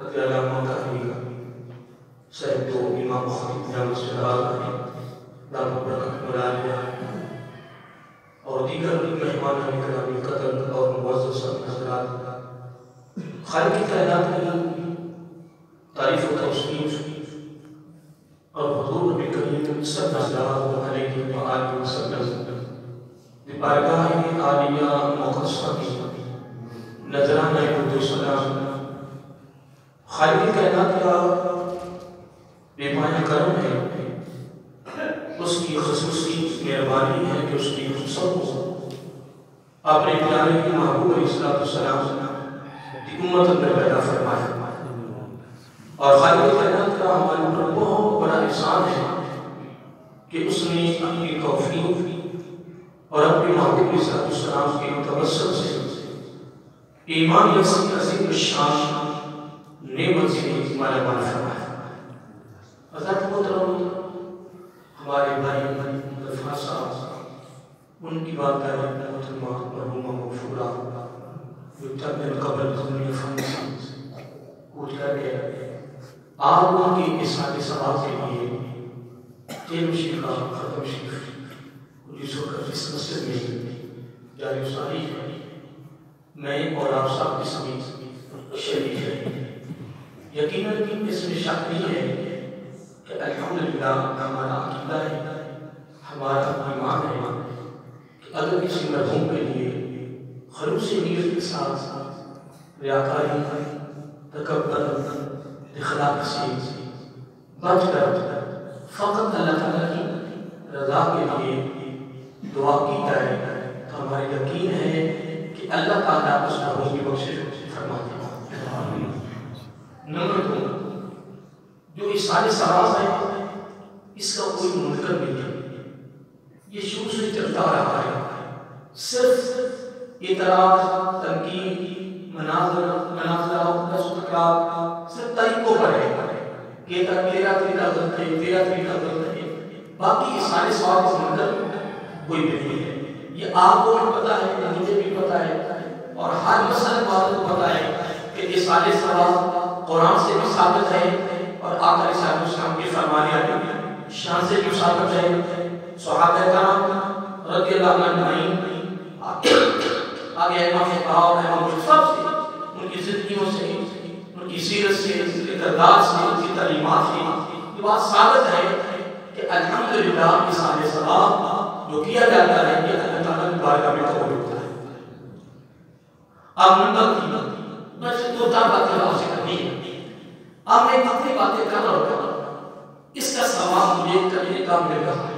رضی اللہ عنہ کا صاحب تو امام خطیب جامع مسجد دامت برکت ملالیہ اور دیگر مہمان کرام قدر اور معزز حضرات، خالق کائنات کی تعریف و توصیف اور حضور نبی کریم صلی اللہ علیہ وآلہ وسلم بارگاہ عالیہ مقدسہ کی نذرانہ درود و سلام خالق کائنات کا بے پایہ کرم ہے، اس کی خصوصی مہربانی ہے کہ اس کی سب کو اپنے پیارے کی محبوب علیہ السلام کی امت میں پیدا فرمایا، اور خالق کائنات کا ہمارے اوپر بہت بڑا احسان ہے کہ اس نے اپنی توفیق اور اپنے محبوب علیہ السلام کے توسط سے ایمان یکساں عظیم الشان نعمت سے مالا مال فرمایا۔ حضرت محترم ہمارے بھائی غفار صاحب، ان کی بات کا محترمہ مرحومہ مغفورہ جو تب من قبل دنیا فن کوچ کر گئے، آپ ان کی اصحاب ثواب کے لیے تیل شیخ کا ختم شیخ جس وقت اس مسجد میں جاری و ساری ہے، میں اور آپ صاحب کی سمیت شریک ہے۔ یقیناً اس میں شک نہیں ہے کہ الحمدللہ ہمارا عقیدہ ہے، ہمارا ایمان ہے کہ اگر کسی مرحوم کے لیے خلوص نیت کے ساتھ ریاکاری، تکبر، اخلاق سے بچ کر فقط اللہ تعالیٰ کی رضا کے لیے دعا کی جائے تو ہمارا یقین ہے کہ اللہ تعالیٰ اس مرحوم کی بخشش فرماتے ہیں۔ نمبر 2، جو اصحاب ثواب ہے اس کا کوئی منکر نہیں ہے، یہ شروع سے چلتا رہا ہے، صرف اعتراض، تنقید، مناظرہ، صرف طریقوں پر ہے کہ تیرا طریقہ غلط ہے، تیرا طریقہ غلط ہے، باقی اصحاب ثواب کا منکر کوئی بھی نہیں ہے۔ یہ آپ کو بھی پتا ہے، مجھے بھی پتا ہے، اور ہر مسلمان والوں کو پتا ہے کہ اصحاب ثواب قرآن سے بھی ثابت ہے اور آقا علیہ السلام کی فرمانیاں شان سے بھی ثابت ہے۔ صحابہ کرام رضی اللہ عنہم آگے امام فقہاء اور امام سب سے ان کی زندگیوں سے، ان کی سیرت سے، ان کے کردار سے، ان کی تعلیمات سے یہ بات ثابت ہے کہ الحمدللہ اصحاب ثواب جو کیا جاتا ہے یہ اللہ تعالیٰ کی بارگاہ میں قبول ہوتا ہے۔ اب نمبر 3، میں سے 2 باتیں آپ سے کرنی ہے۔ اب میں کتنی باتیں کر رہا ہوں، اس کا ثواب مجھے کرنے کا مل رہا ہے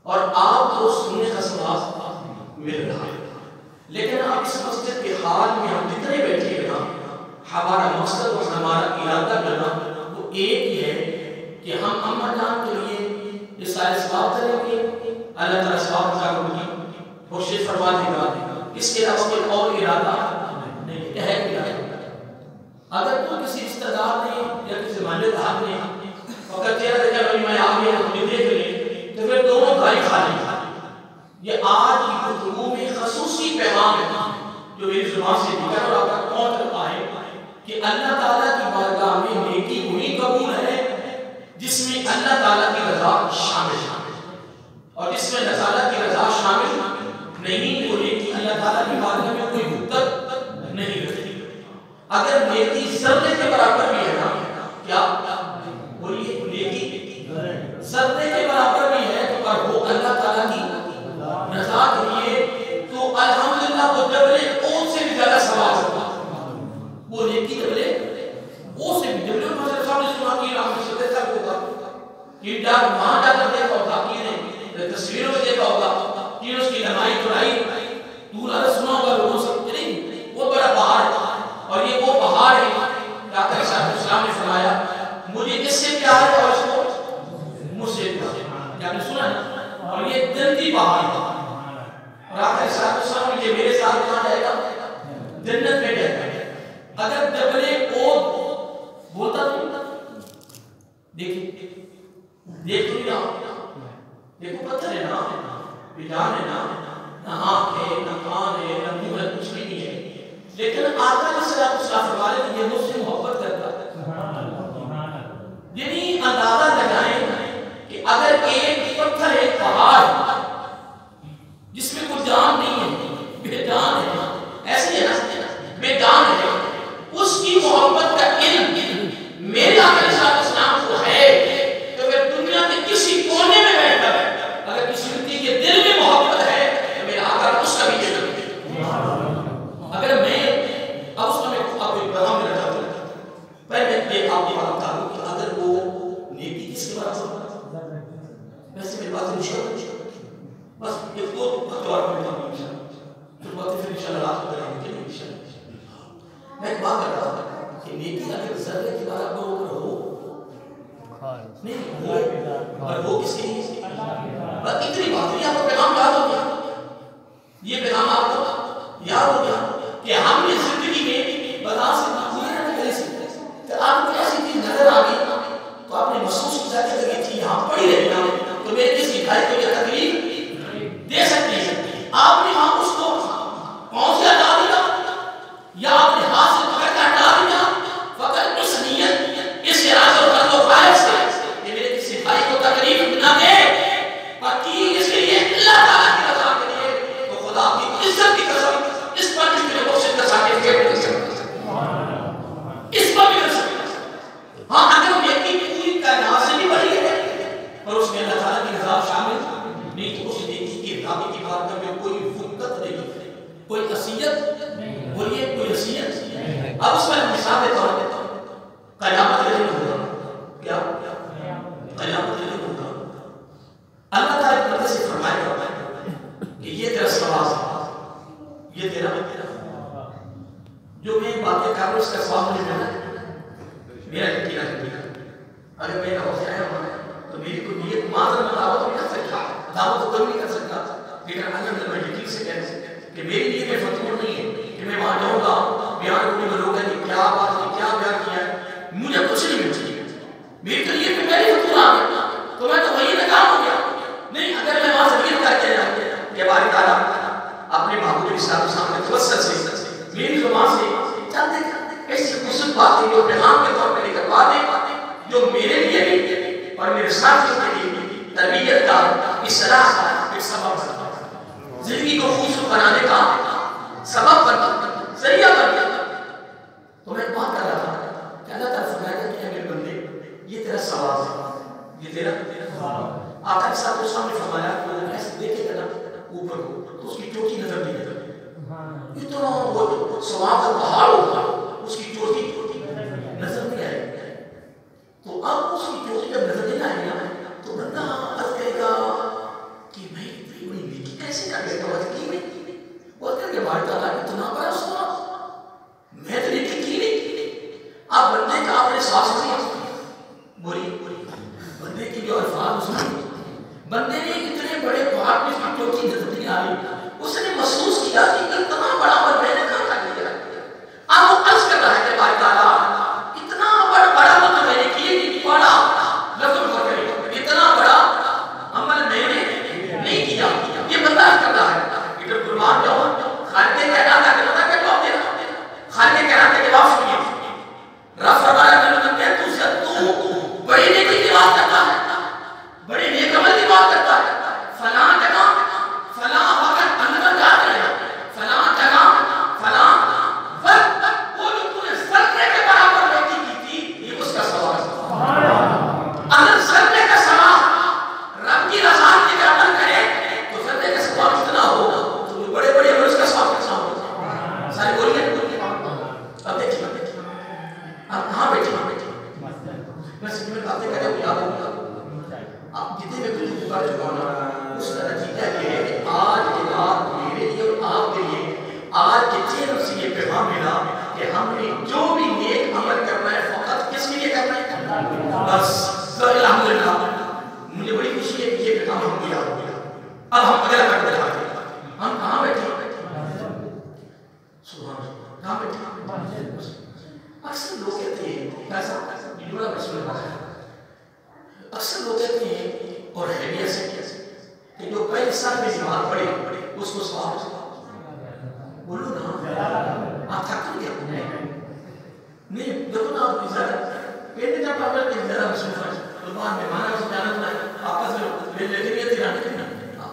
اور آپ کو سننے کا ثواب مل رہا ہے، لیکن اب اس مسجد کے حال میں ہم جتنے بیٹھے ہیں نا، ہمارا مقصد اور ہمارا ارادہ کرنا وہ ایک ہی ہے کہ ہم اماں جان کے لیے یہ سارے ثواب کریں گے، اللہ تعالیٰ ثواب کا ہوگی کوشش فرما دے گا، اس کے علاوہ کوئی اور ارادہ نہیں ہے۔ اگر کوئی کسی رشتہ دار نے یا کسی مالک صاحب نے وقت چہرہ دیکھا بھائی میں آ گیا مجھے دیکھ لیں تو پھر دونوں گاڑی خالی۔ یہ آج کی گفتگو میں خصوصی پیغام ہے جو میری زبان سے نکل اور آپ تک پہنچ رہا ہے کہ اللہ تعالیٰ کی بارگاہ میں نیکی وہی قبول ہے جس میں اللہ تعالیٰ کی رضا شامل ہے، اور جس میں اللہ تعالیٰ کی رضا شامل نہیں وہ نیکی اللہ تعالیٰ کی بارگاہ میں کوئی مدت نہیں رکھتی۔ اگر نیکی ذرے کے برابر بھی ہے نا، کیا بولیے نیکی ذرے کے برابر بھی ہے تو پر وہ اللہ تعالیٰ کی رضا کے لیے تو الحمدللہ وہ جبل احد سے بھی زیادہ ثواب ہوگا۔ وہ نیکی جبل احد سے بھی، جبل احد صاحب نے سنا کہ رحمت سے دیکھا ہوگا کہ جب وہاں جا کر دیکھا ہوگا کہ تصویروں میں دیکھا ہوگا کہ اس کی لمائی چوڑائی دور سنا ہوگا لوگوں سے نہیں، وہ بڑا پہاڑ ہے اور یہ وہ پہاڑ ہے کہ آقا علیہ السلام نے فرمایا مجھے اس سے پیار ہے اور اس کو مجھ سے پیار ہے، کیا آپ نے سنا ہے؟ اور یہ جنتی پہاڑ ہے اور آقا علیہ السلام نے یہ میرے ساتھ کہاں جائے گا؟ جنت میں جائے گا۔ اگر جبل احد بولتا تو دیکھیں دیکھیں نا، دیکھو پتھر ہے نا، بیجان ہے نا، نہ آنکھ ہے، نہ کان ہے، نہ منہ ہے، کچھ بھی نہیں ہے، لیکن آقا علیہ السلام فرماتے ہیں یہ مجھ سے محبت کرتا پوچھا بس ایک دو بطور میں پھر بات پھر انشاءاللہ رات کو کریں گے انشاءاللہ. میں ایک بات کر رہا تھا کہ نیکی اگر ذرے کی بات کو ہو نہیں ہو اور وہ کس کی بس اتنی بات نہیں. آپ کو پیغام یاد ہو گیا, یہ پیغام آپ کو یاد ہو گیا کہ ہم نے زندگی میں بتا سے نہیں سکتے. آپ کو ایسی چیز نظر آ گئی تو آپ نے محسوس کیا کہ اگر یہ چیز یہاں پڑی رہے گا تو میرے کس بھائی کو یہ تکلیف دے سکتی ہے. آپ نے وہاں اس کو پہنچ کے ہٹا دیا یا اپنے ہاتھ سے پکڑ کے ہٹا دیا فقط اس نیت اس ارادے اور قلب و خواہش سے کہ میرے کسی بھائی کو تکلیف نہ دے باقی اس کے لیے اللہ تعالیٰ کی رضا کے لیے تو خدا کی عزت کی قسم اس پر بھی میرے بخشش کا سرٹیفکیٹ دے سکتا اس پر بھی کر سکتا. ہاں اگر وہ یقین پوری کائنات سے بھی بڑی ہے اور اس میں اللہ تعالیٰ کی رضا شامل نہیں تو اس نیکی کی ارادے کی بات میں کوئی فقط نہیں, کوئی اذیت بولیے کوئی اذیت. اب اس میں مثال دیتا ہوں. قیامت کے دن ہوگا کیا قیامت کے دن ہوگا اللہ تعالیٰ ایک بندے سے فرمائے گا کہ یہ تیرا ثواب ہے, یہ تیرا جو میں باتیں کر رہا ہوں اس کا ثواب مجھے ملنا میرا یقین ہے. اگر میں نہ آیا ہوں تو میری کوئی نیت معذر میں دعوت نہیں کر سکتا, دعوت تو کوئی نہیں کر سکتا. لیکن اگر میں یقین سے کہہ سکتا کہ میری نیت میں فتور نہیں ہے کہ میں وہاں جاؤں گا بیان کرنے میں لوگ ہیں کہ کیا بات ہے کیا بیان کیا ہے, مجھے کچھ نہیں مل چاہیے. میری تو نیت میں پہلے فتور آ گیا تو میں تو وہی ناکام ہو گیا. نہیں اگر میں وہاں سے نیت کر کے جاؤں کہ باری تعالیٰ اپنے محبوب کے سامنے توسل سے میری زبان سے چند ایسی خصوص باتیں جو پیغام کے طور پہ لے کر باتیں جو میرے لیے بھی اور میرے ساتھیوں کے لیے تربیت کا اصلاح کا ایک سبب بنتا ہے, زندگی کو خوبصورت بنانے کا سبب بنتا ہے, ذریعہ بنتا ہے. تو میں ایک بات کر رہا تھا کہ اللہ تعالیٰ فرمائے گا کہ میرے بندے یہ تیرا ثواب ہے, یہ تیرا آقا کے ساتھ اس نے فرمایا کہ وہ ایسے دیکھے گا نا اوپر کو تو اس کی چوٹی نظر نہیں آتی, اتنا وہ ثواب کا پہاڑ ہوگا اس کی چوٹی نظر نہیں آئے. تو اب اس کی چوٹی جب نظر نہیں آئے گا تو بندہ عرض کرے گا کہ میں اتنی بڑی نیکی کیسے کر لیتا ہوں کی نہیں بولتے ہیں کہ بھائی تعالیٰ اتنا بڑا ثواب میں تو نیکی کی نہیں. اب بندے کا اپنے ساتھ نہیں بولی بندے کی جو الفاظ اس میں بندے نے اتنے بڑے پہاڑ میں اس کی چوٹی نظر نہیں آ رہی, اس نے محسوس کیا کہ اتنا بڑا عمل میں نے کہاں کر لیا. اب وہ عرض کر رہا ہے کہ بھائی تعالیٰ اتنا بڑا عمل میں نے کیا نہیں, بڑا لفظ کرے اتنا بڑا عمل میں نے نہیں کیا. یہ بندہ کر رہا ہے کہ جب قربان جاؤ خالد کے کہنا تھا کہ بتا کہ جواب دے رہا خالد کے کہنا تھا کہ جواب سنیے رب فرمایا کہ تو بڑی نیکی کی بات کرتا ہے, بڑے نیک عمل کی بات کرتا ہے, فلاں جگہ فلاں وقت اندر جا رہے ہیں, فلاں جگہ فلاں وقت وہ جو تم نے ذرے کے برابر نیکی کی تھی یہ اس کا ثواب ہے. اگر ذرے کا ثواب رب کی رضا کے لیے عمل کرے تو ذرے کا ثواب اتنا ہوگا تو جو بڑے بڑے عمل اس کا ثواب کتنا ہوگا. سارے بولیے اب دیکھیے آپ کہاں بیٹھے میں سب میں باتیں کرے وہ یاد ہوگا آپ جتنے میں کچھ بڑھ چکا ہونا اس کا نتیجہ یہ ہے کہ آج کے رات میرے لیے اور آپ کے لیے آج کے چہروں سے یہ پیغام ملا کہ ہم نے جو بھی نیک عمل کرنا ہے فقط کس کے لیے کرنا ہے بس الحمدللہ. مجھے بڑی خوشی ہے کہ یہ پیغام ہم کو یاد ہو گیا. اب ہم اگلا کر دکھاتے ہیں ہم کہاں بیٹھے سبحان اللہ کہاں بیٹھے. اکثر لوگ کہتے ہیں ایسا بڑا مسئلہ ہے, اکثر لوگ کہتے ہیں اور ہے بھی ایسے کہ جو پہلے سال میں نماز پڑھے اس کو ثواب بولو نا آپ تھک تو گیا نہیں دیکھو نا آپ پہلے جب آپ کے زیادہ مصروف ہے تو بعد میں مانا سے جانا تھا آپس میں لے کے تیرا نہیں کرنا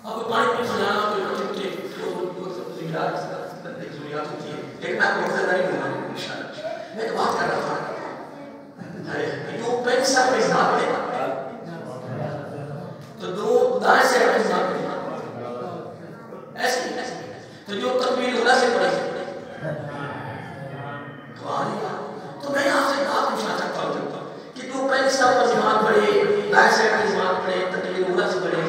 آپ کو پانی پی سجانا کوئی بچے ضروریات ہوتی ہے لیکن آپ کو زیادہ نہیں ہونا انشاءاللہ. میں تو بات کر رہا تھا جو پہلے سال میں نماز پڑھے تو دو دائیں سے نماز پڑھے ایسے تو جو تکبیر اولا سے پڑھے تو میں آپ سے بات پوچھنا چاہتا ہوں کہ جو پہلے سال پر نماز پڑھے دائیں سے نماز پڑھے تکبیر اولا سے پڑھے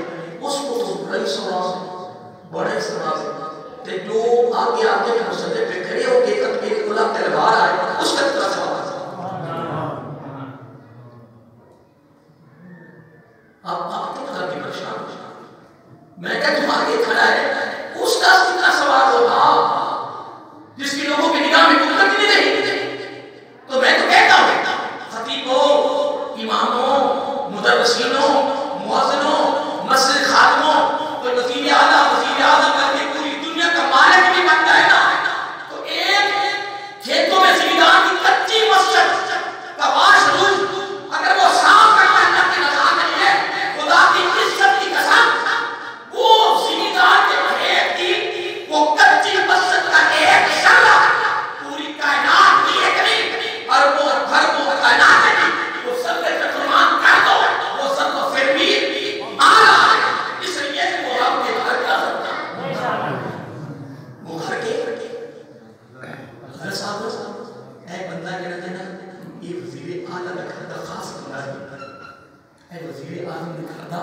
وزیر اعظم نے کہا تھا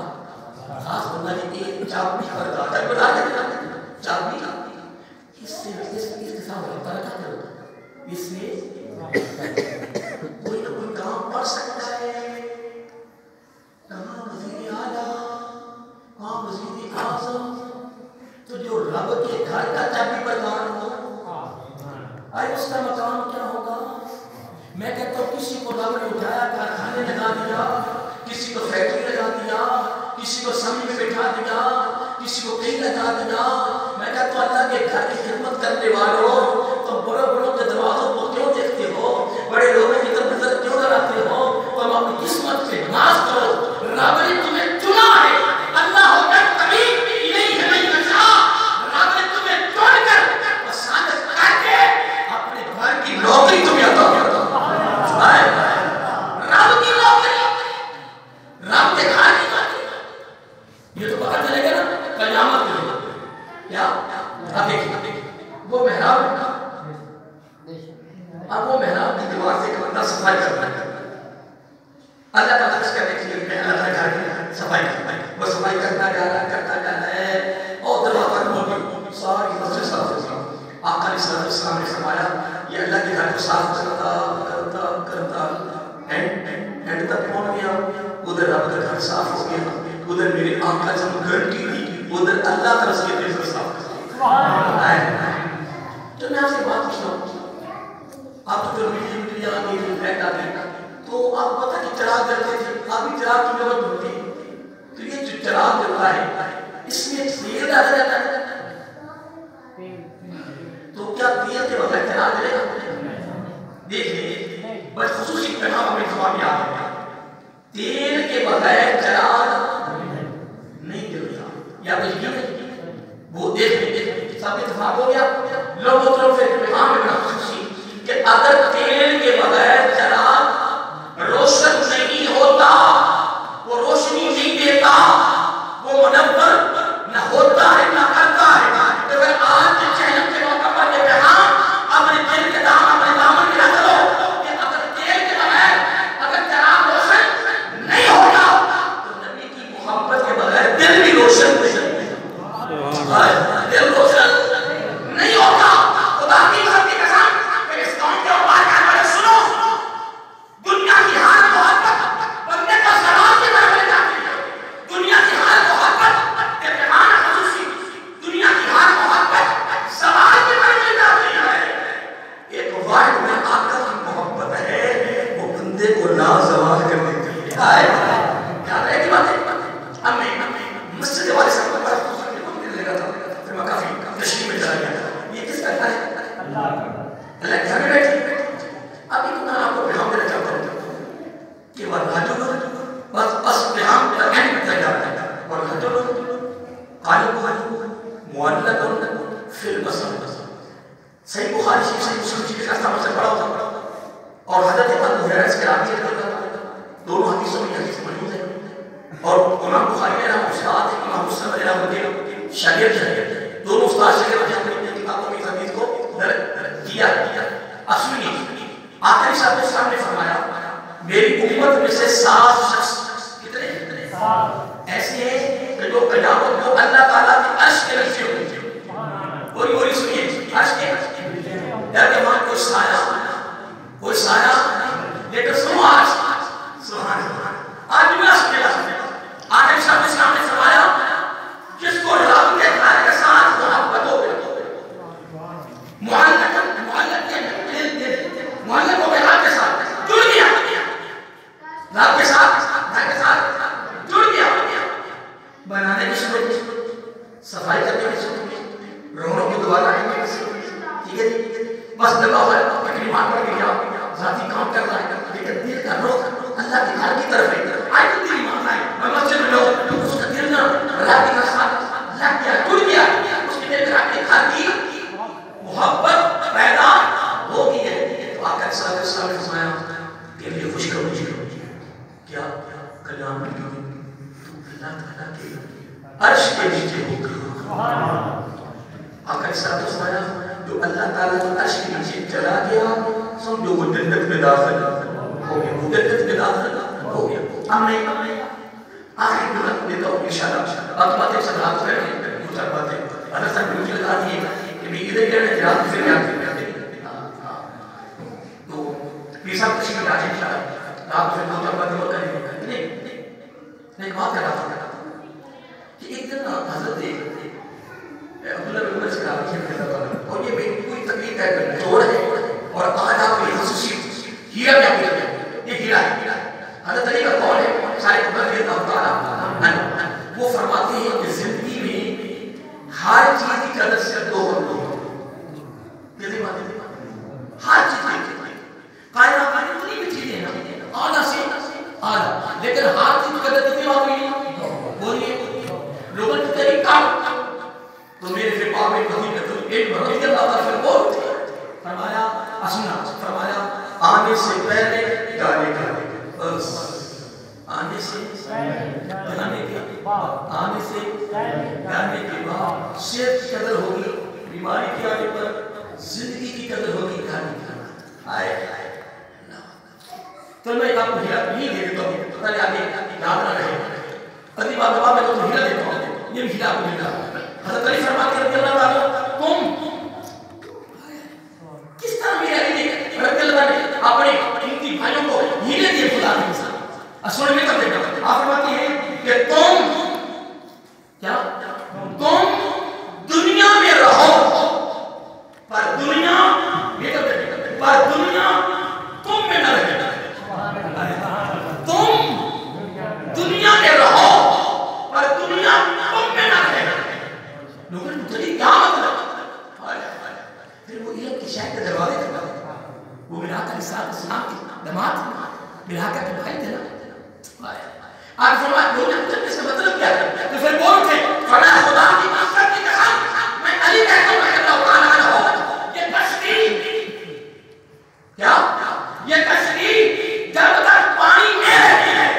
خاص بندہ جی ایک چاپی پر داتا بتا دے چاپی اس کے ساتھ رابطہ رکھا کرو اس سے کوئی نہ کوئی کام پڑھ سکتا ہے. کہاں وزیر اعلیٰ کہاں وزیر اعظم تو جو رب کے گھر کا چابی پر دار ہو آئے اس کا مقام کیا ہوگا. میں کہتا ہوں کسی کو رب نے اٹھایا کارخانے لگا دیا, کسی کو فیکٹری لگا دیا, کسی کو سمجھ میں بٹھا دیا, کسی کو کہیں لگا دیا. میں کہتا ہوں اللہ کے گھر کی خدمت کرنے والوں تم بڑے بڑوں کے دروازوں کو کیوں دیکھتے ہو, بڑے لوگوں کی طرف نظر کیوں لگاتے ہو. تم اپنی قسمت سے ناز کرو, رب نے تمہیں چنا ہے. اللہ ہو کر کبھی نہیں ہے نہیں بچا, رب نے تمہیں چن کر پسند کر کے اپنے گھر کی نوکری تمہیں عطا کیا. رب کی نوکری, رب کے گھر کی نوکری, یہ تو پتہ چلے گا نا قیامت کے دن. کیا اب دیکھیں وہ محراب ہے, اب وہ محراب کی دیوار سے ایک بندہ صفائی کرتا ہے. اللہ کا خرچ کرنے کے لیے اللہ کا گھر کی صفائی کرتا ہے. وہ صفائی کرتا جا رہا ہے اور دروازہ کھول ساری مسجد صاف ہو گئی. آقا علیہ السلام نے فرمایا یہ اللہ کے گھر کو صاف کرتا اینڈ تک پہنچ گیا. ادھر رب کا گھر صاف ہو گیا, ادھر میرے آقا جب گھنٹی تھی, ادھر اللہ طرف سے دل سے صاف کرتا. تو میں آپ سے بات پوچھتا ہوں, آپ تو میڈی یہاں میری فلیٹ آتے ہیں تو آپ پتہ کہ چراغ جلتے تھے, ابھی چراغ کی ضرورت ہوتی ہے. تو یہ جو چراغ جلتا ہے اس میں تیل ڈالا جاتا ہے, تو کیا تیل کے بغیر چراغ جلے گا؟ دیکھیں بس خصوصی پیغام ہمیں زبان یاد ہے, تیل کے بغیر چراغ نہیں جلتا. یا بجلی وہ دیکھیں سب اتفاق ہو گیا. لوگوں طرف سے پیغام ہے خصوصی کہ اگر تیل کے بغیر چراغ روشن نہیں ہوتا, وہ روشنی نہیں دیتا, وہ منور نہ ہوتا ہے نہ کرتا ہے, تو پھر آج کے چہلم کے موقع پر یہ پیغام اپنے دل کے اپنے دامن میں رکھ لو کہ اگر تیل کے بغیر اگر چراغ روشن نہیں ہوگا تو نبی کی محبت کے بغیر دل بھی روشن نہیں ہوگا. دل روشن نہیں ہوگا. خدا کی قسم کی قسم کہ اس قوم کے اوپر کا سنو, دنیا کی ہر محبت بندے کا سوال کی طرف لے جاتی ہے. دنیا کی ہر محبت اتحاد خصوصی, دنیا کی ہر محبت سوال کی طرف لے جاتی ہے. ایک واحد میں آقا کی محبت ہے, وہ بندے کو لازوال کرنے کے لیے آئے. کیا رہے گی باتیں ہمیں مسجد والے سے بڑا خوشی لے گا تھا, پھر میں کافی تشریح میں چلا گیا. یہ کس کا ہے؟ اللہ کے ہمیں بیٹھے. اب اتنا آپ کو پیغام دینا چاہتا ہوں کہ والرجل بس پیغام کا اینڈ میں کیا جاتا ہے. والرجل قلبه معلق فی البصر. صحیح بخاری شریف صحیح مسلم شریف کا سامنے سے پڑھا ہوتا اور حضرت ابو ہریرہ سے راوی ہے, دونوں حدیثوں میں حدیث موجود ہے. اور امام بخاری نے استاد ہے, امام مسلم نے رحمۃ شاگرد ہے, دونوں استاد شاگرد ہیں اپنی کتابوں میں اس حدیث کو درج کیا. اصلی آقا صلی اللہ علیہ وسلم نے فرمایا میری امت میں سے 7 شخص کتنے ایسے ہیں کہ جو قیامت کو اللہ تعالیٰ کی عرش کے نیچے ہوں گے. کوئی سنیے, عرش کے نیچے وہاں کوئی سایہ لیکن سنو آج سبحان اللہ آج بھی سنے گا. آقا صلی اللہ علیہ وسلم نے فرمایا جس کو رب کے گھر کے ساتھ محبت ہو گئی, معلق ہو گیا رب کے ساتھ جڑ گیا, رب کے ساتھ گھر کے ساتھ جڑ گیا. بنانے کی صورت, صفائی کرنے کی صورت, روحوں کو دوبارہ کرنے کی صورت, ٹھیک ہے جی, بس دبا ہوا ہے تقریباً پر گیا ذاتی کام کر رہا ہے, لیکن دل کا رخ اللہ کے گھر کی طرف ہے. آئے تو دل ماننا ہے, میں مسجد میں لوگ اس کا دل نہ رب کے ساتھ لگ گیا, جڑ گیا, اس کے دل رب کے گھر کی محبت پیدا ہو گئی ہے. تو آقا صلی اللہ علیہ وسلم نے فرمایا کہ مجھے خوش کرو کیا کلام میں تو اللہ تعالیٰ کے عرش کے نیچے ہو گئی. آقا صلی اللہ علیہ وسلم نے فرمایا جو اللہ تعالیٰ کے عرش کے نیچے چلا گیا سمجھو وہ جنت میں داخل ہو گیا, وہ جنت میں داخل ہو گیا. ہم نہیں دیتا ہوں انشاءاللہ آپ باتیں سے ہاتھ پہ دو چار باتیں اللہ صاحب نے مجھے بتا دی کہ بھی ادھر کیا ہے رات سے یاد تو یہ سب کچھ بھی آج انشاءاللہ رات سے دو چار باتیں اور کریں گے میں ایک بات کر رہا تھا کہ ایک دن حضرت عبداللہ بن عمر سے کہا اور یہ میری کوئی تکلیف ہے توڑ ہے اور آج آپ کو یہ خصوصی ہیرا کیا مل گیا یہ ہیرا ہے حضرت علی کا قول ہے سارے قبر کے تعالیٰ وہ فرماتے ہیں کہ زندگی میں ہر چیز کی قدر سے دو بندوں کیسے بات ہے ہر چیز کی کائنات میں اتنی بھی چیزیں ہیں اعلیٰ سے اعلیٰ لیکن ہر چیز کی قدر کتنی بات ہوئی بولیے لوگوں کی طریقہ تو میرے سے پاک میں وظیفۃ العلم رضی اللہ عنہ سے بہت فرمایا اسنا فرمایا آنے سے پہلے جانے کا آنے سے جانے کے بعد آنے سے جانے کے بعد صحت کی قدر ہوگی بیماری کے آنے پر زندگی کی قدر ہوگی کھانے کی آئے تو میں ایک آپ کو ہیرا نہیں دے دیتا ہوں پتہ نہیں آگے یاد نہ رہے اگلی بار دبا میں تو ہیرا دیتا ہوں یہ بھی ہیرا کو ملتا حضرت علی فرماتے رضی اللہ تعالیٰ تم کس طرح میرے علی رضی اللہ نے اپنے قیمتی بھائیوں کو ہیرے دیے خدا نے اصول میں کر دیتا آپ فرماتے ہیں کہ تم کیا تم دنیا میں رہو پر دنیا یہ کر دیتا پر دنیا تم میں نہ رہے تم دنیا میں رہو پر دنیا تم میں نہ رہے لوگوں نے مجھے کیا مطلب پھر وہ علم کی شاید کے دروازے کرتا وہ ملاقہ علیہ السلام کی دماغ ملاقہ کے بھائی تھے نا آپ فرمائے لوگوں نے مجھے اس کا مطلب کیا ہے تو پھر بول اٹھے فرمایا خدا کی مقصد کی قسم میں علی کہتا ہوں کہ اللہ تعالیٰ ہو یہ کشتی کیا یہ کشتی جب تک پانی میں رہتی ہے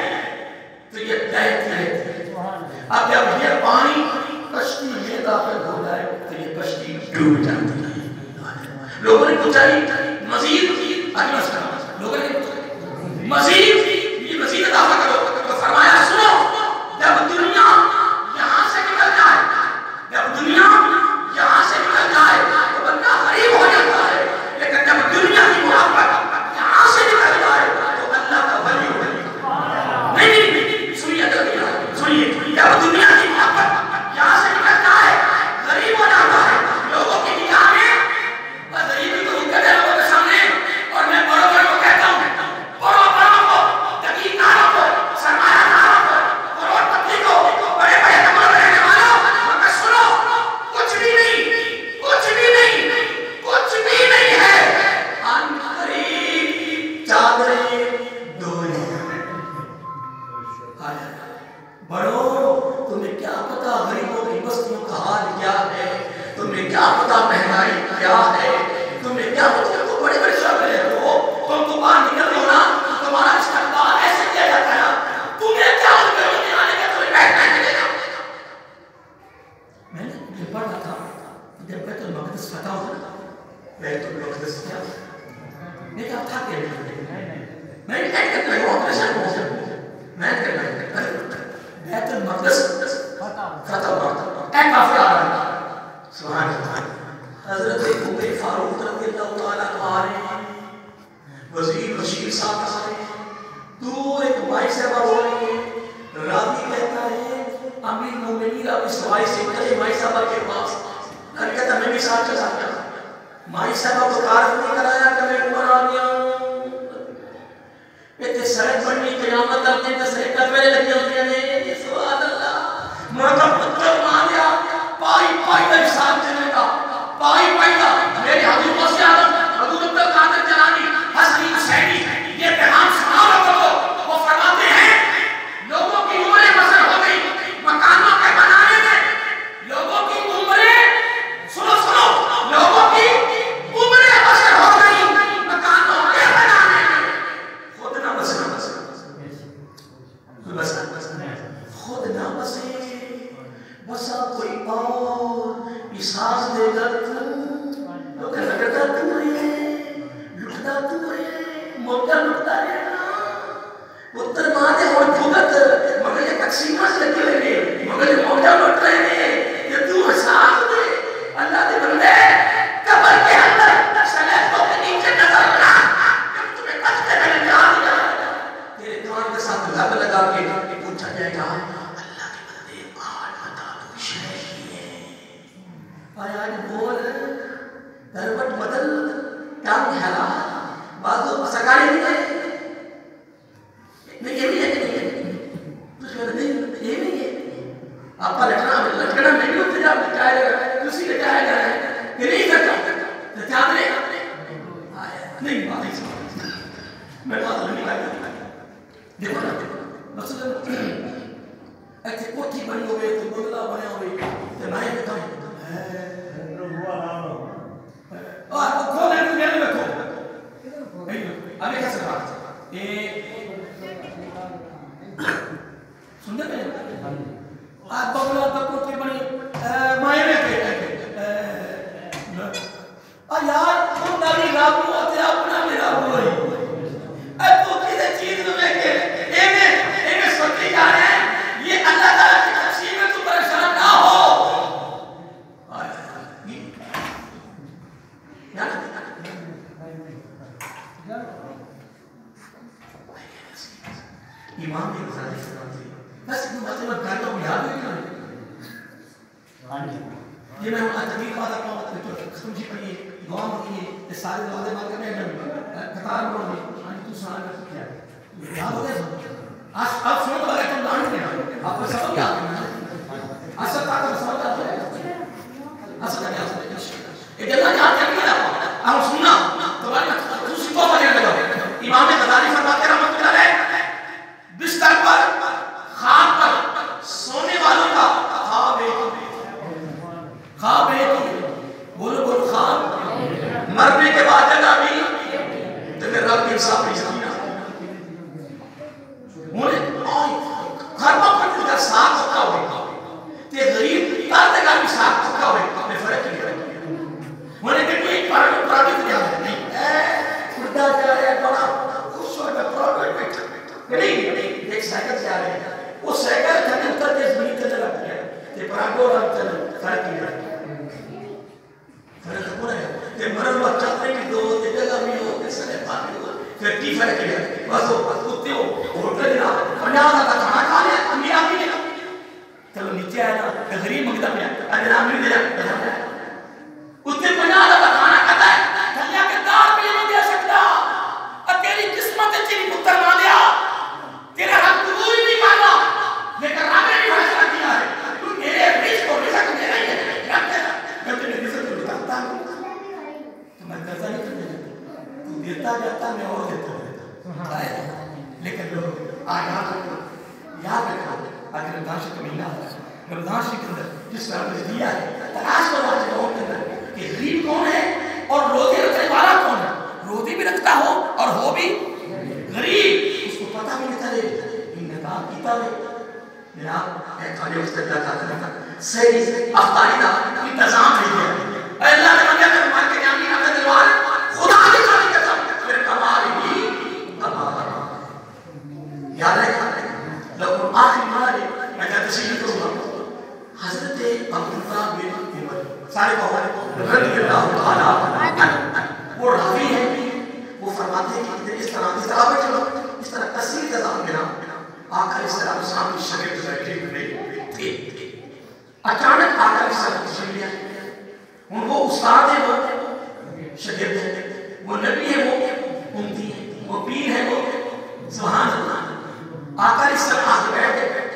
تو یہ تہتی رہتی ہے اب جب یہ پانی کشتی میں داخل ہو جائے تو یہ کشتی ڈوب جاتی ہے لوگوں نے پوچھا مزید آگے مسئلہ لوگوں نے پوچھا مزید یہ مزید اضافہ کرو تو فرمایا سنو جب دنیا یہاں سے نکل جائے جب دنیا یہاں سے نکل جائے تو بندہ غریب ہو جاتا ہے لیکن جب دنیا کی محبت یہاں سے نکل جائے تو اللہ کا ولی ہو جاتا ہے نہیں سنیے جب دنیا کی محبت یہاں سے نکل جائے غریب ہو جاتا ہے لوگوں کی نگاہ میں بس غریبی کو ان کے لوگوں کے سامنے اور میں بڑوں بڑوں کو کہتا ہوں بڑوں بڑوں کو دقیق داروں کو سرمایہ داروں کو کروڑ پتی کو بڑے بڑے کمروں میں رہنے والوں مگر سنو کچھ بھی نہیں کچھ بھی نہیں کچھ بھی نہیں ہے ان قریب چادریں دھوئی بڑوں تمہیں کیا پتا غریبوں کی بستیوں کا حال کیا ہے تمہیں کیا پتا مہنگائی کیا ہے تمہیں کیا پتا تو بڑے بڑے شعبے ہو تم تو باہر نکل ہو نا تمہارا استقبال ایسے کیا جاتا ہے تمہیں کیا ہونے والے کا تمہیں بیٹھنا ہے ملے گا میں نے یہ پڑھا تھا جب بیت المقدس فتح ہوا بیت المقدس کیا میں کیا تھا کہ میں نے کہا کہ وہ پریشان ہو جائے میں نے کہا بیت المقدس فتح ہوا اے کافر آ رہا سبحان اللہ حضرت عمر فاروق رضی اللہ تعالیٰ آ رہے ہیں وزیر بشیر صاحب آ رہے ہیں دور ایک مائی صاحبہ ہو رہی ہے راوی کہتا ہے امیر مومنین اب اس مائی سے چلے مائی صاحبہ کے پاس میں کہتا میں بھی ساتھ چلا گیا مائی صاحبہ کو تعارف نہیں کرایا کہ میں عمر آ گیا کہتے سڑک بڑھنی قیامت کرتے ہیں سڑک کا پہلے لگے ہوتے ہیں سبحان اللہ موقع پتھر ماریا پائی پائی کا حساب چلے گا پائی پائی کا میرے حضور موسی آدم حضور عبد القادر جلانی حسنی حسینی یہ پیغام سنا لوگوں کو وہ فرماتے ہیں لوگوں کی عمریں بسر ہو گئی مکانوں کے بنانے میں لوگوں کی عمریں سنو سنو لوگوں کی عمریں بسر ہو گئی مکانوں کے بنانے میں خود نہ بسر خود نہ بسے بسا کوئی اور احساس دے گا تو کہ لگتا تو ہے لٹتا تو ہے موقع لٹتا ہے پتر ماں دے اور بھگت مگر یہ تقسیمہ سے لگے ہوئے نے مگر موجہ لوٹ رہے نے یہ تو حساب دے اللہ دے بندے قبر کے اندر سلیتوں کے نیچے نظر رہا جب تمہیں قتل میں جا دیا تیرے کان کے ساتھ لگا کے پوچھا جائے گا اللہ کے بندے آج بتا تو شہر ہے آج بول دروٹ بدل ٹانگ حلا بازو سکاری نہیں ہے نہیں یہ بھی ہے کہ نہیں ہے کچھ کہتا نہیں یہ نہیں ہے آپ کا لٹکنا میں بھی ہوتے جاؤ لٹکائے گا کسی لٹکائے گا یہ نہیں کرتا تو کیا دے نہیں بات ہی سمجھ میں بات نہیں کرتا دیکھو نا مثلا ایسے کوٹھی بنی ہوئے تو بنگلہ بنے ہوئے تو میں کہتا ہوں اور وہ کھولے تو میرے میں کھو ابھی کیسے بات سندر میں آج بگلا تک کوٹھی بنی مائنے کے یار تم نبی رابو ہوتے اپنا بھی رابو ہوئی تو کسی چیز میں کہ ایمیں سوچی جا رہے ہیں یہ اللہ تعالیٰ کی تقسیم میں تو پریشان نہ ہو امام کے گزارے سے بس اتنی باتیں میں کرتا ہوں یاد ہوئی نا یہ میں تقریب بات اپنا ختم جی پڑھیے دعا ہوئی یہ سارے دعا بات کرنے قطار میں ہوئی تو سنا کر کیا یاد ہو گیا آپ سنو تو اگر تم دانو دینا آپ کو سب یاد کرنا اصل طاقت سوال جاتا ہے اصل کا یاد ہے ایک جلدہ یاد کر لیا آپ سننا تو دوسری تو بنے لگا امام غزالی فرماتے رحمت اللہ علیہ بستر پر خواب پر سونے والوں کا خواب ہے بولو بولو خواب مرنے کے بعد جگہ بھی تو پھر رب کے حساب نہیں سامنا ہر وقت کا ساتھ ہوتا ہوئے تے غریب تارتے کا بھی ساتھ ہوتا ہوئے اپنے فرق نہیں کریں ہونے کے لیے ایک پراگت نہیں آتا نہیں خدا جا رہا ہے بڑا خوش ہو گیا پراگت نہیں ایک سائیکل سے آ رہے ہیں وہ سائیکل تھنے اتر کے زمین تلے لگتی ہے تے پراگو رب تلے فرق نہیں کریں فرق ہو رہا ہے تے مرد وقت چاہتے ہیں کہ دو تے جگہ بھی ہو تے سنے پانے ہو پھر کی فرق نہیں ہے بس وہ کتے ہو ہوٹل دینا پنجاب کا کھانا کھا لیا امیر آدمی نے چلو نیچے آیا نا غریب منگتا پیا اگر آمیر دے جا کتے پنجاب کا کھانا کھاتا ہے کھلیا کے دار بھی نہیں دے سکتا اور تیری قسمت تیری پتر نہ دیا تیرا حق قبول نہیں مانا لیکن رب نے بھی فیصلہ کیا ہے تو میرے رزق کو رزق دے رہی ہے میں تیرے رزق کو بتاتا ہوں تو میں قرضہ نہیں کرنے لگتا تو دیتا جاتا میں اور دیتا رہتا لیکن لوگ یاد رکھا اگر رمضان شریف کا مہینہ آتا ہے رمضان شریف کے اندر جس طرح نے دیا ہے تلاش کرو آج لوگوں کے اندر کہ غریب کون ہے اور روزے رکھنے والا کون ہے روزے بھی رکھتا ہو اور ہو بھی غریب اس کو پتہ بھی نہیں چلے انتظام کیتا ہے جناب ایک کھانے اس طرح کا کرنا صحیح افطاری کا انتظام نہیں ہے اے اللہ نے مجھے اگر مان کے جانی نہ دلوال خدا کی کھانے کا پھر کمال ہی یاد ہے لوگ آخری مارے میں کہتے تشریح کروں گا حضرت عبداللہ بن عمر سارے کو رضی اللہ تعالیٰ وہ راوی ہے وہ فرماتے ہیں کہ اس طرح بیٹھے اس طرح کثیر انتظام بنا آقا علیہ السلام کی شگرد بیٹھے ہوئے تھے اچانک آقا علیہ السلام تشریف لیا ان کو استاد ہے وہ شگرد ہے وہ نبی ہے وہ امتی ہے وہ پیر ہے وہ سبحان اللہ آقا علیہ السلام آگے بیٹھ گئے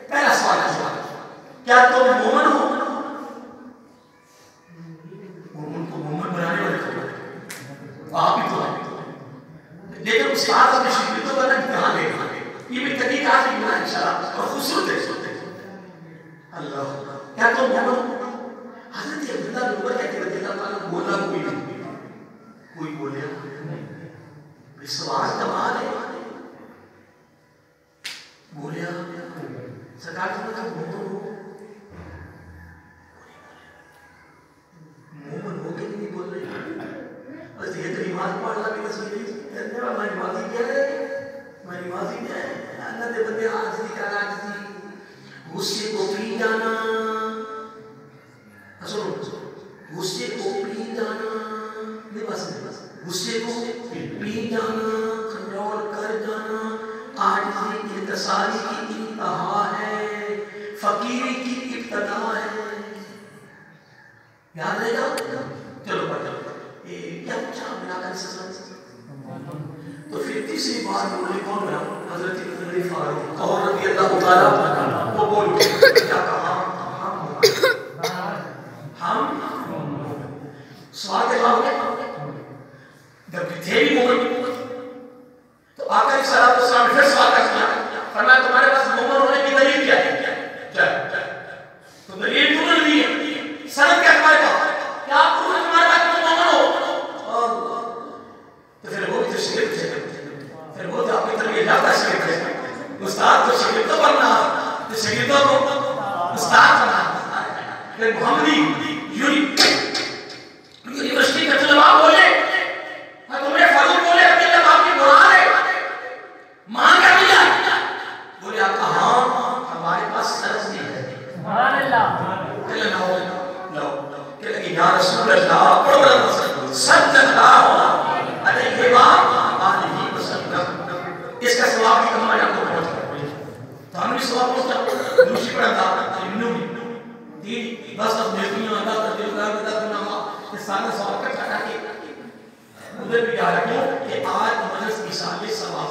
پہلا سوال ہے کیا تم مومن ہو مومن کو مومن بنانے والے کھڑے آپ ہی تو ہیں لیکن اس بات اپنے شکل تو بنا امتحان لے یہ بھی تقیق آج بھی بنا انشاءاللہ اور خوبصورت ہے اللہ کیا تم مومن ہو حضرت عبداللہ بن عمر کہتے رضی اللہ تعالیٰ بولا کوئی نہیں کوئی بولے اس سوال کمال ہے بولیا سرکار کو کہا مومن ہو مومن ہو کے نہیں بول رہے بس یہ تو نماز پڑھنا بھی تصویر نہیں کہتے ہیں میں نمازی کیا ہے میں نمازی کیا ہے اللہ دے بندے آج دی کر آج دی غصے کو پی جانا، کنٹرول کر جانا عاجزی انکساری کی انتہا ہے، فقیری کی ابتدا ہے. یاد رہے گا؟ چلو پڑھ کیا پوچھا بنا کر سکتا. تو پھر تیسری بار انہوں نے کون بنا؟ حضرت عمر فاروق اور رضی اللہ تعالیٰ وہ بول کے کیا کہا؟ ہم سوال کے جواب میں جب تھے بھی مومن تو آقا علیہ الصلوۃ والسلام نے پھر سوال کیا، فرمایا تمہارے پاس مومن ہونے کی دلیل کیا ہے؟ تو دلیل کیوں نہیں دی ہے؟ سند کیا تمہارے پاس؟ کیا آپ کو تمہارے پاس مومن ہو؟ تو پھر وہ بھی تو شگرد تھے، پھر وہ تو اپنی طرف یافتہ شگرد تھے. استاد تو شگردوں بننا، تو شگردوں کو استاد بننا. پھر محمدی یونیورسٹی کا طلباء بولے، عمر فاروق بولے رضی اللہ آپ کی مراد ہے مان کر لیا. بولے آپ کا ہاں ہمارے پاس سرس نہیں ہے. سبحان اللہ. کہ لگے یا رسول اللہ صلی اللہ علیہ وآلہ وسلم. اس کا ثواب بھی ہمارے آپ کو پہنچ گیا. تو ہم نے ثواب پہنچا دوسری پڑھا تھا انہوں دی بس اب دیکھیں اللہ کا دل کا بتا بنا کہ سارا ثواب کا کھانا کے ادھر بھی جا رہے ہیں کہ آج مجلس مثال ثواب.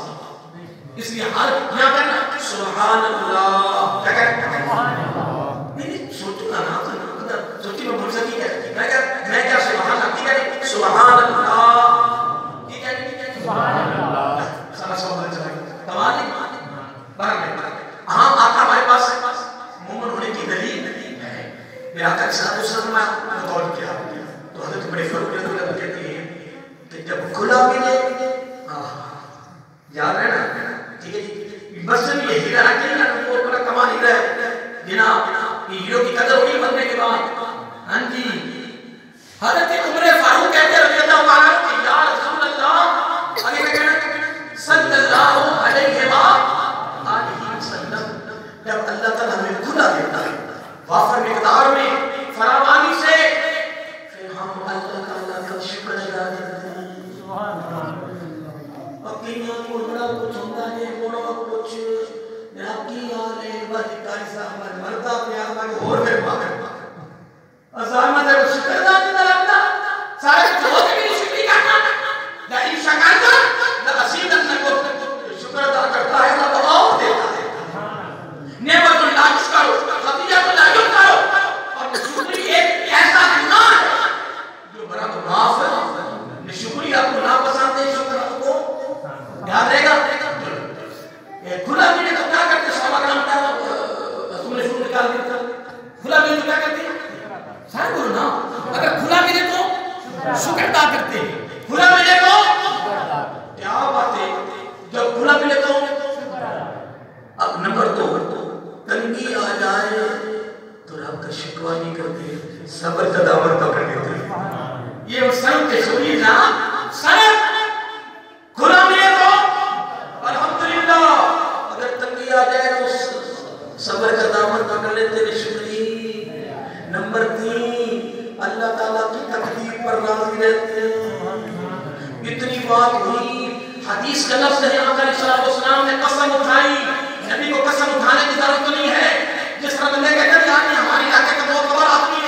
اس لیے ہر کیا کرنا سبحان اللہ. کیا کرنا نہیں سوچو نا نا سوچی میں بھول سکی ہے میں کیا سبحان اللہ کی کہہ سبحان اللہ کی کہہ سبحان اللہ. سارا ثواب چلا گیا تمام نہیں ہاں آقا ہمارے پاس مومن ہونے کی دلیل ہے. میرا آقا کے ساتھ اس میں غور کیا تو حضرت بڑے فاروق رضی اللہ عنہ کہتے ہیں کہ جب کھلا ملے یاد ہے نا ٹھیک ہے جی بس یہ ہیرا کہ نا وہ بڑا کمال ہیرا ہے جناب یہ ہیرو کی قدر ہوئی بننے کے بعد. ہاں جی حضرت عمر فاروق کہتے ہیں رضی اللہ تعالیٰ کہ یا رسول اللہ آگے میں کہنا صلی اللہ علیہ وآلہ وسلم جب اللہ تعالیٰ ہمیں کھلا دیتا ہے وافر مقدار میں فراوانی سے پھر ہم اللہ تعالیٰ کا شکر ادا کرتے ہیں. اپنیاں کو بڑا کچھ ہوتا ہے بڑا کچھ میرا کی حال ہے بھائی کاری صاحب مرتا پیار میں اور پھر ماں ازار میں جب شکر ادا کرتا لگتا سارے جو بھی شکر کرنا لیکن شکر کا لأزیدن لکم شکر ادا کرتا ہے اللہ تو اور دیتا ہے. نعمت اللہ جس کرو خطیت اللہ یوں کرو اور شکری ایک ایسا گناہ ہے جو بڑا گناہ ہے. شکری آپ کو ناپسند ہے شکر آپ کو یاد رہے گا. کھلا ملے تو کیا کرتے صحابہ کرام کا تم نے شکر نکال دیتا کھلا ملے تو کیا کرتے سارے بولو نا اگر کھلا ملے تو شکر ادا کرتے کھلا ملے تو کیا بات ہے جب کھلا ملے تو اب نمبر 2 تنگی آ جائے تو رب کا شکوہ نہیں کرتے صبر کا دامن پکڑ لیتے. یہ سب کے سنی نا سب کھلا ملے تو الحمدللہ اگر تنگی آ جائے تو صبر کا دامن پکڑ لیتے شکری. نمبر 3 اللہ تعالیٰ کی تقدیر پر راضی رہتے ہیں. اتنی بات ہوئی حدیث کا لفظ ہے آقا علیہ السلام نے قسم اٹھائی. نبی کو قسم اٹھانے کی ضرورت نہیں ہے. جس طرح بندے کہتے ہیں یار ہماری علاقے کا بہت بڑا آدمی